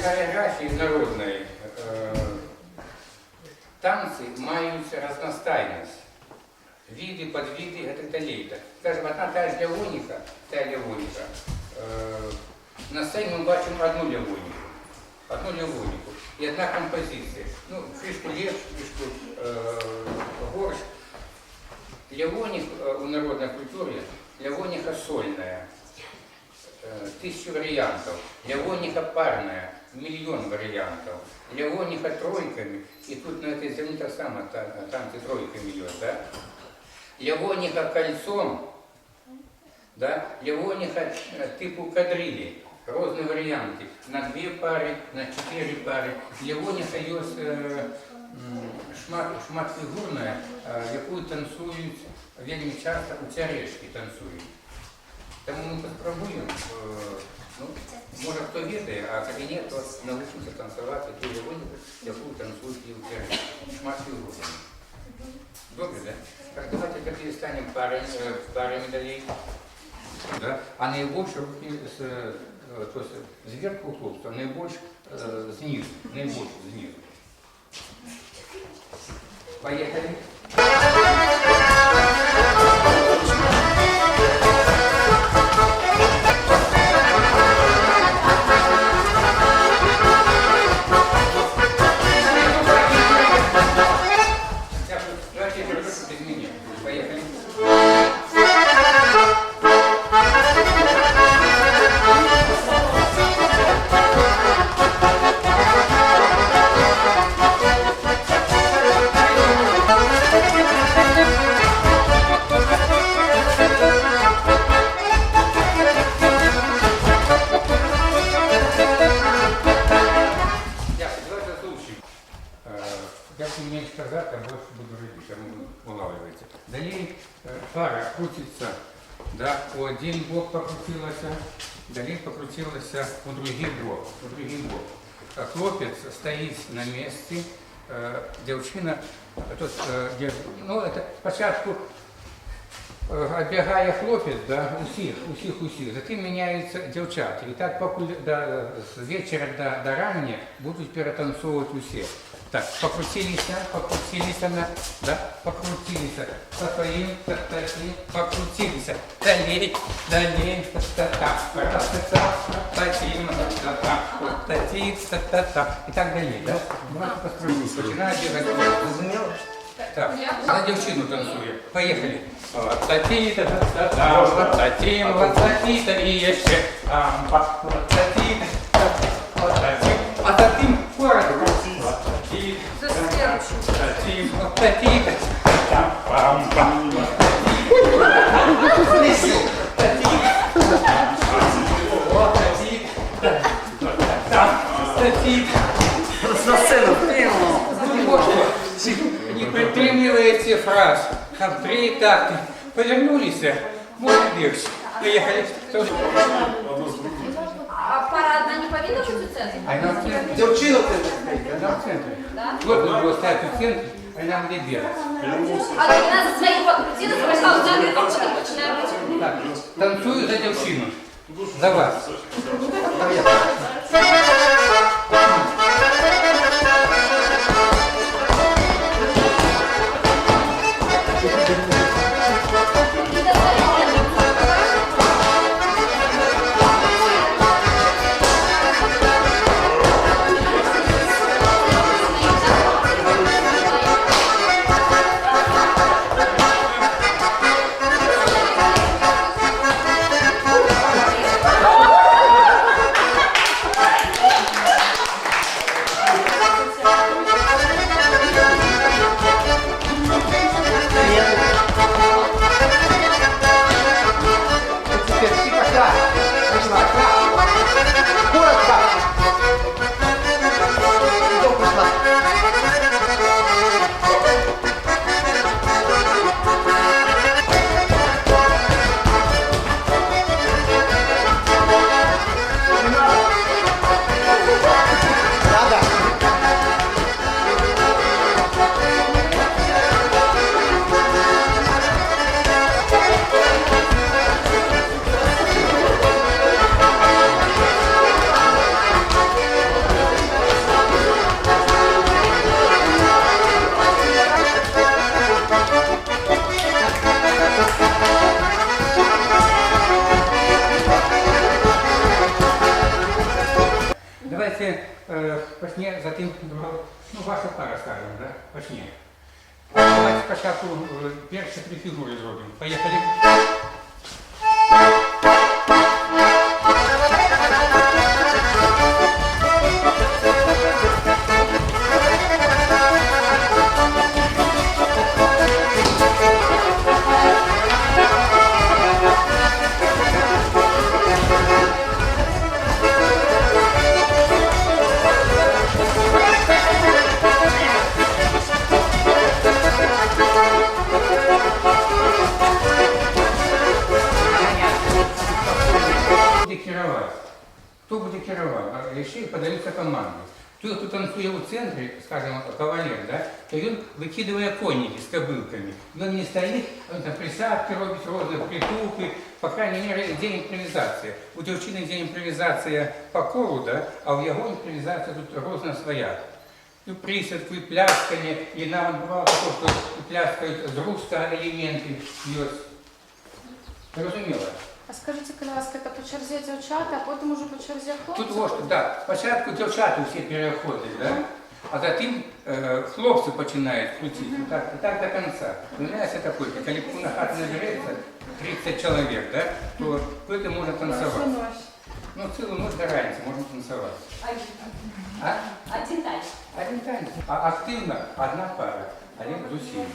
хореографії народної танці мають разностайність. Види, подвиды и так далее. Скажем, одна та ж лявоніка, на сцені ми бачимо одну лявоніку і одна композиція. Ну, фишку лепш, фишку горш. Лявоник у народной культуре, лявоника сольная, 1000 вариантов, лявоника парная, 1 000 000 вариантов, лявоника тройками, и тут на этой земле так само, танцы тройками идет, да? Лявоника кольцом, да? Лявоника типу кадрили, разные варианты, на 2 пары, на 4 пары. Лявоника есть шмат фігурна, яку танцюють вельми часто у цярешки танцюють. Тому ми спробуємо, ну, може хто відає, а коли ні, то навчимося танцювати ту лявоніку, яку танцюють і у цярешки. Шмат фігурна. Добре, да? Так, давайте теперь станем парами далее. Да? А наибольше руки то есть сверху хлопца, наибольше снизу, снизу. Поехали. Давайте без меня. Поехали. Сказать, а больше буду родить, а улавливается. Далее пара крутится, да, у один бок покрутилась, далее покрутилась у другий бок. Хлопец стоит на месте, девчина, ну это спочатку отбегая хлопец, да, усіх, затем меняются девчата. И так с вечера до рання будут перетанцовывать усіх. Так, покрутились, да, покрутились, таким, покрутились, далее, и так далее, да? Давайте построим, начинаем бегать. Так, на девчину танцуем. Поехали. И еще. А затем коротко. На сцену. Не притримливаете фраз. Там 3 такти. Повернулись, можно легче. Приехали. А пара одна не повинна быть у центра? Она в центре. Девчину Она в центре. Да? Вот он будет стоять в центре, она будет бегать. А так надо свои покрутиться, пожалуйста, за девчину начинаем быть. Так, танцую за девчину. За вас. Давайте почне за тим, ну, ваша пара, скажемо, да? Почне. Давайте спочатку перші 3 фігури зробимо. Поїхали. Буде керувати. Хто буде керувати? Якщо подаються команди. Той, хто танцює у центрі, скажімо, кавалер, да, то він викидає коніки з кобилками. Він не стоїть, він там присадки робить, різні притулки, по крайней мере, день імпровізації. У дівчини день імпровізація по колу, да, а у його імпровізація тут різна своя. І присядку, і пляскання, і навіть бувало таке, що пляскають з руста елементи. Зрозуміло? А скажіть, будь ласка, це по черзі дівчата, а потім уже по черзі хлопці? Тут ось, да, спочатку дівчата всі переходять, да? А затем хлопці починають крутити. Так до кінця. Виявляється таке, коли на хату набереться 30 чоловік, да, то кто-то може танцювати. Ну, цілу ніч до раніці можна танцювати. А? Один танец. Один танець. А активно одна пара, один з усіма.